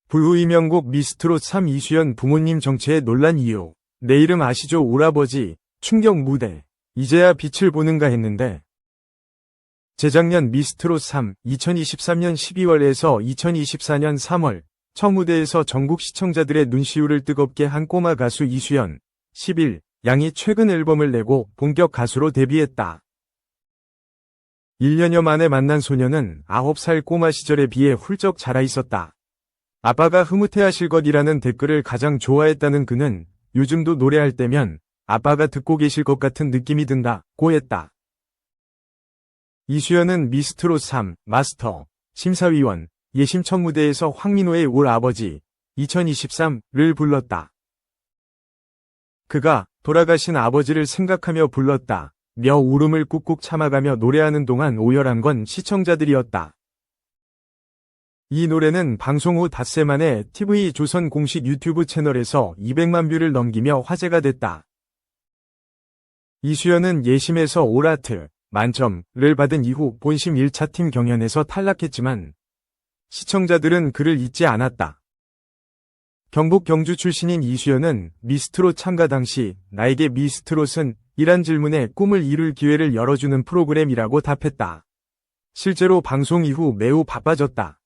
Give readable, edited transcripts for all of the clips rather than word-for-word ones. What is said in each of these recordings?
불후의 명곡 미스트롯 3 이수연 부모님 정체에 논란 이유. 내 이름 아시죠 오라버지. 충격 무대. 이제야 빛을 보는가 했는데. 재작년 미스트롯 3 2023년 12월에서 2024년 3월 첫 무대에서 전국 시청자들의 눈시울을 뜨겁게 한 꼬마 가수 이수연 10일 양이 최근 앨범을 내고 본격 가수로 데뷔했다. 1년여 만에 만난 소녀는 9살 꼬마 시절에 비해 훌쩍 자라 있었다. 아빠가 흐뭇해하실 것이라는 댓글을 가장 좋아했다는 그는 요즘도 노래할 때면 아빠가 듣고 계실 것 같은 느낌이 든다고 했다. 이수연은 미스트롯 3 마스터 심사위원 예심 첫 무대에서 황민호의 올 아버지 2023를 불렀다. 그가 돌아가신 아버지를 생각하며 불렀다. 며 울음을 꾹꾹 참아가며 노래하는 동안 오열한 건 시청자들이었다. 이 노래는 방송 후 닷새 만에 TV조선 공식 유튜브 채널에서 200만 뷰를 넘기며 화제가 됐다. 이수연은 예심에서 올아트 만점을 받은 이후 본심 1차 팀 경연에서 탈락했지만 시청자들은 그를 잊지 않았다. 경북 경주 출신인 이수연은 미스트롯 참가 당시 나에게 미스트롯은 이란 질문에 꿈을 이룰 기회를 열어주는 프로그램이라고 답했다. 실제로 방송 이후 매우 바빠졌다.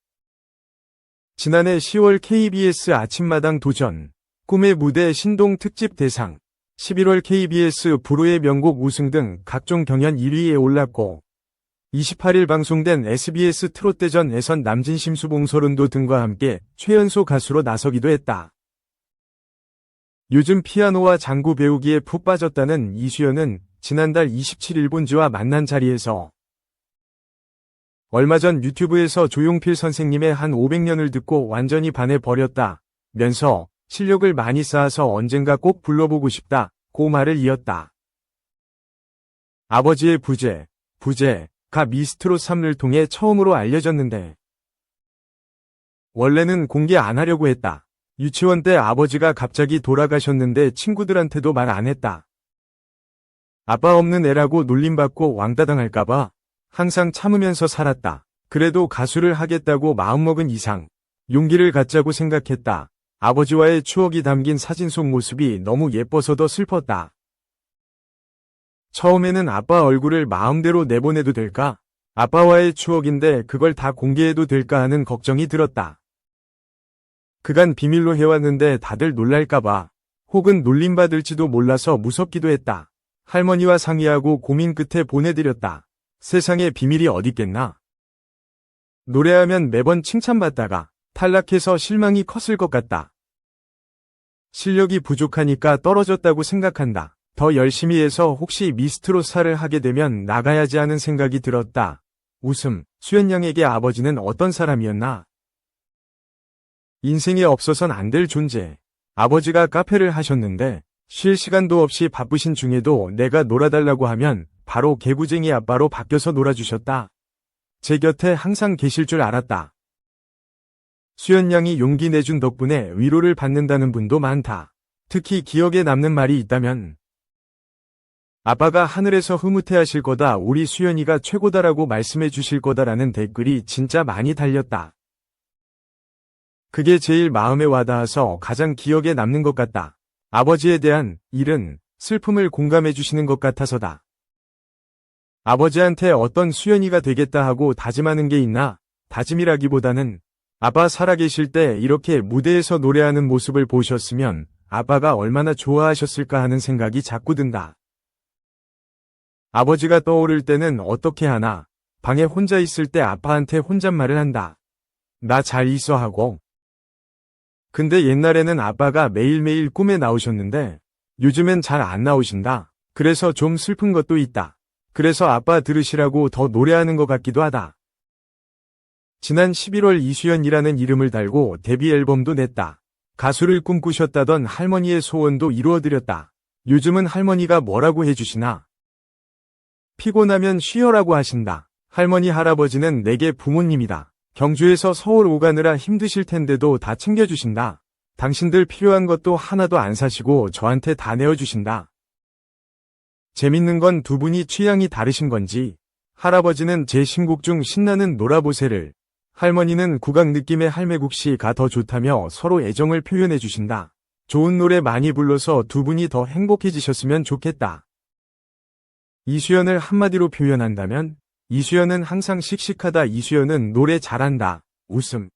지난해 10월 KBS 아침마당 도전, 꿈의 무대 신동 특집 대상, 11월 KBS 불후의 명곡 우승 등 각종 경연 1위에 올랐고 28일 방송된 SBS 트롯대전에선 남진 심수 봉서른도 등과 함께 최연소 가수로 나서기도 했다. 요즘 피아노와 장구 배우기에 푹 빠졌다는 이수연은 지난달 27일 일본지와 만난 자리에서 얼마 전 유튜브에서 조용필 선생님의 한 500년을 듣고 완전히 반해버렸다 면서 실력을 많이 쌓아서 언젠가 꼭 불러보고 싶다고 말을 이었다. 아버지의 부재가 미스트롯 3를 통해 처음으로 알려졌는데 원래는 공개 안 하려고 했다. 유치원 때 아버지가 갑자기 돌아가셨는데 친구들한테도 말 안 했다. 아빠 없는 애라고 놀림받고 왕따당할까봐 항상 참으면서 살았다. 그래도 가수를 하겠다고 마음먹은 이상 용기를 갖자고 생각했다. 아버지와의 추억이 담긴 사진 속 모습이 너무 예뻐서 더 슬펐다. 처음에는 아빠 얼굴을 마음대로 내보내도 될까? 아빠와의 추억인데 그걸 다 공개해도 될까 하는 걱정이 들었다. 그간 비밀로 해왔는데 다들 놀랄까봐 혹은 놀림받을지도 몰라서 무섭기도 했다. 할머니와 상의하고 고민 끝에 보내드렸다. 세상에 비밀이 어딨겠나? 노래하면 매번 칭찬받다가 탈락해서 실망이 컸을 것 같다. 실력이 부족하니까 떨어졌다고 생각한다. 더 열심히 해서 혹시 미스트롯 사를 하게 되면 나가야지 하는 생각이 들었다. 웃음. 수연 양에게 아버지는 어떤 사람이었나? 인생에 없어선 안 될 존재. 아버지가 카페를 하셨는데 쉴 시간도 없이 바쁘신 중에도 내가 놀아달라고 하면 바로 개구쟁이 아빠로 바뀌어서 놀아주셨다. 제 곁에 항상 계실 줄 알았다. 수연 양이 용기 내준 덕분에 위로를 받는다는 분도 많다. 특히 기억에 남는 말이 있다면 아빠가 하늘에서 흐뭇해하실 거다 우리 수연이가 최고다라고 말씀해 주실 거다라는 댓글이 진짜 많이 달렸다. 그게 제일 마음에 와닿아서 가장 기억에 남는 것 같다. 아버지에 대한 일은 슬픔을 공감해 주시는 것 같아서다. 아버지한테 어떤 수연이가 되겠다 하고 다짐하는 게 있나? 다짐이라기보다는 아빠 살아계실 때 이렇게 무대에서 노래하는 모습을 보셨으면 아빠가 얼마나 좋아하셨을까 하는 생각이 자꾸 든다. 아버지가 떠오를 때는 어떻게 하나? 방에 혼자 있을 때 아빠한테 혼잣말을 한다. 나 잘 있어 하고. 근데 옛날에는 아빠가 매일매일 꿈에 나오셨는데 요즘엔 잘 안 나오신다. 그래서 좀 슬픈 것도 있다. 그래서 아빠 들으시라고 더 노래하는 것 같기도 하다. 지난 11월 이수연이라는 이름을 달고 데뷔 앨범도 냈다. 가수를 꿈꾸셨다던 할머니의 소원도 이루어드렸다. 요즘은 할머니가 뭐라고 해주시나? 피곤하면 쉬어라고 하신다. 할머니 할아버지는 내게 부모님이다. 경주에서 서울 오가느라 힘드실 텐데도 다 챙겨주신다. 당신들 필요한 것도 하나도 안 사시고 저한테 다 내어주신다. 재밌는 건 두 분이 취향이 다르신 건지 할아버지는 제 신곡 중 신나는 놀아보세를 할머니는 국악 느낌의 할매국시가 더 좋다며 서로 애정을 표현해 주신다. 좋은 노래 많이 불러서 두 분이 더 행복해지셨으면 좋겠다. 이수연을 한마디로 표현한다면 이수연은 항상 씩씩하다. 이수연은 노래 잘한다. 웃음.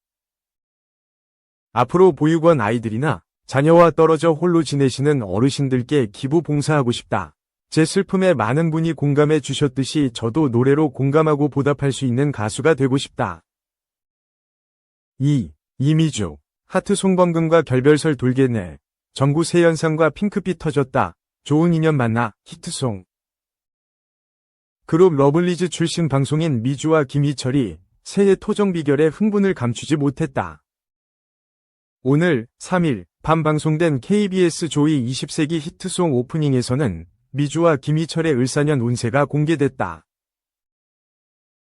앞으로 보육원 아이들이나 자녀와 떨어져 홀로 지내시는 어르신들께 기부 봉사하고 싶다. 제 슬픔에 많은 분이 공감해 주셨듯이 저도 노래로 공감하고 보답할 수 있는 가수가 되고 싶다. 2. 이미주. 하트 송범근과 결별설 돌겠네. 정구 새연상과 핑크빛 터졌다. 좋은 인연 만나. 히트송. 그룹 러블리즈 출신 방송인 미주와 김희철이 새해 토정 비결에 흥분을 감추지 못했다. 오늘 3일 밤 방송된 KBS 조이 20세기 히트송 오프닝에서는 미주와 김희철의 을사년 운세가 공개됐다.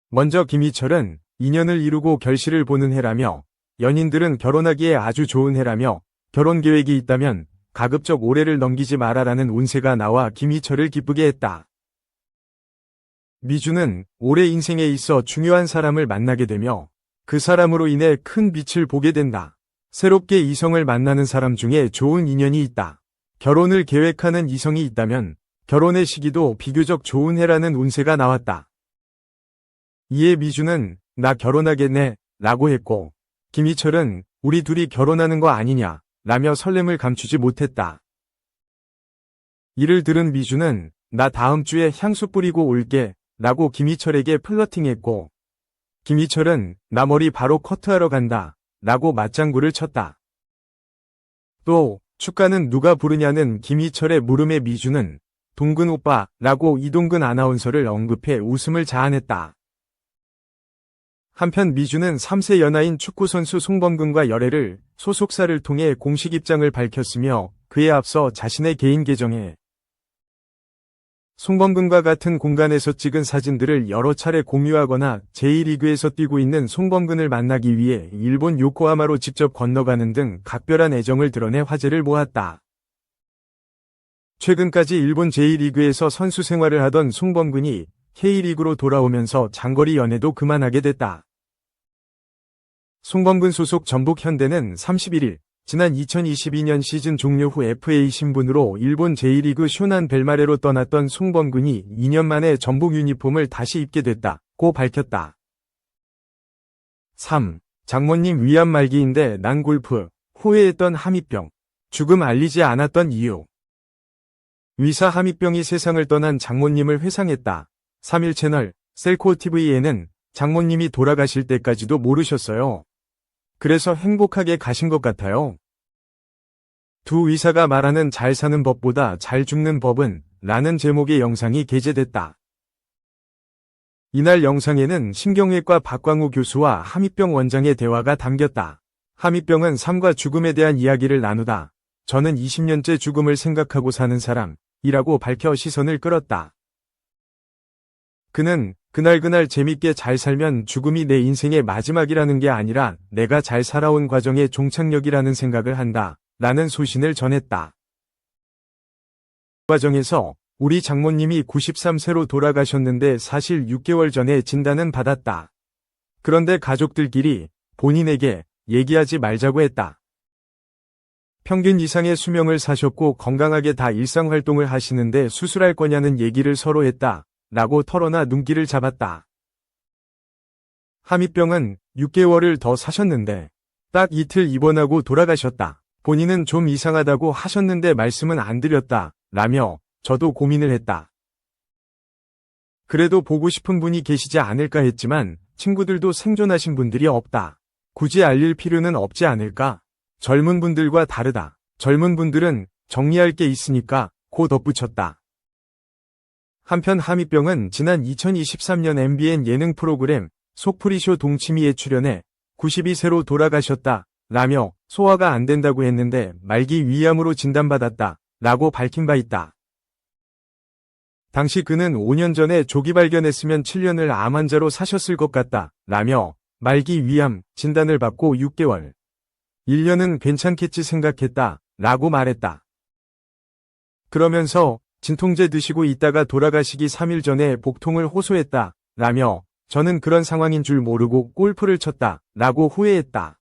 먼저 김희철은 인연을 이루고 결실을 보는 해라며 연인들은 결혼하기에 아주 좋은 해라며 결혼 계획이 있다면 가급적 올해를 넘기지 마라라는 운세가 나와 김희철을 기쁘게 했다. 미주는 올해 인생에 있어 중요한 사람을 만나게 되며 그 사람으로 인해 큰 빛을 보게 된다. 새롭게 이성을 만나는 사람 중에 좋은 인연이 있다. 결혼을 계획하는 이성이 있다면 결혼의 시기도 비교적 좋은 해라는 운세가 나왔다. 이에 미주는 나 결혼하겠네 라고 했고 김희철은 우리 둘이 결혼하는 거 아니냐 라며 설렘을 감추지 못했다. 이를 들은 미주는 나 다음 주에 향수 뿌리고 올게 라고 김희철에게 플러팅했고 김희철은 나 머리 바로 커트하러 간다 라고 맞장구를 쳤다. 또 축가는 누가 부르냐는 김희철의 물음에 미주는 동근 오빠 라고 이동근 아나운서를 언급해 웃음을 자아냈다. 한편 미주는 3세 연하인 축구선수 송범근과 열애를 소속사를 통해 공식 입장을 밝혔으며 그에 앞서 자신의 개인 계정에 송범근과 같은 공간에서 찍은 사진들을 여러 차례 공유하거나 제1리그에서 뛰고 있는 송범근을 만나기 위해 일본 요코하마로 직접 건너가는 등 각별한 애정을 드러내 화제를 모았다. 최근까지 일본 제1리그에서 선수 생활을 하던 송범근이 K리그로 돌아오면서 장거리 연애도 그만하게 됐다. 송범근 소속 전북 현대는 31일 지난 2022년 시즌 종료 후 FA 신분으로 일본 제1리그 쇼난 벨마레로 떠났던 송범근이 2년 만에 전북 유니폼을 다시 입게 됐다고 밝혔다. 3. 장모님 위암 말기인데 난 골프, 후회했던 함익병, 죽음 알리지 않았던 이유. 위사 함익병이 세상을 떠난 장모님을 회상했다. 3일 채널 셀코TV에는 장모님이 돌아가실 때까지도 모르셨어요. 그래서 행복하게 가신 것 같아요. 두 의사가 말하는 잘 사는 법보다 잘 죽는 법은 라는 제목의 영상이 게재됐다. 이날 영상에는 심경외과 박광우 교수와 함익병 원장의 대화가 담겼다. 함익병은 삶과 죽음에 대한 이야기를 나누다. 저는 20년째 죽음을 생각하고 사는 사람이라고 밝혀 시선을 끌었다. 그는 그날 재밌게 잘 살면 죽음이 내 인생의 마지막이라는 게 아니라 내가 잘 살아온 과정의 종착역이라는 생각을 한다. 라는 소신을 전했다. 그 과정에서 우리 장모님이 93세로 돌아가셨는데 사실 6개월 전에 진단은 받았다. 그런데 가족들끼리 본인에게 얘기하지 말자고 했다. 평균 이상의 수명을 사셨고 건강하게 다 일상활동을 하시는데 수술할 거냐는 얘기를 서로 했다. 라고 털어놔 눈길을 잡았다. 함익병은 6개월을 더 사셨는데 딱 이틀 입원하고 돌아가셨다. 본인은 좀 이상하다고 하셨는데 말씀은 안 드렸다. 라며 저도 고민을 했다. 그래도 보고 싶은 분이 계시지 않을까 했지만 친구들도 생존하신 분들이 없다. 굳이 알릴 필요는 없지 않을까? 젊은 분들과 다르다. 젊은 분들은 정리할 게 있으니까 고 덧붙였다. 한편 함익병은 지난 2023년 MBN 예능 프로그램 속풀이쇼 동치미에 출연해 92세로 돌아가셨다. 라며 소화가 안 된다고 했는데 말기 위암으로 진단받았다. 라고 밝힌 바 있다. 당시 그는 5년 전에 조기 발견했으면 7년을 암 환자로 사셨을 것 같다. 라며 말기 위암 진단을 받고 6개월. 1년은 괜찮겠지 생각했다. 라고 말했다. 그러면서 진통제 드시고 있다가 돌아가시기 3일 전에 복통을 호소했다. 라며 저는 그런 상황인 줄 모르고 골프를 쳤다 라고 후회했다.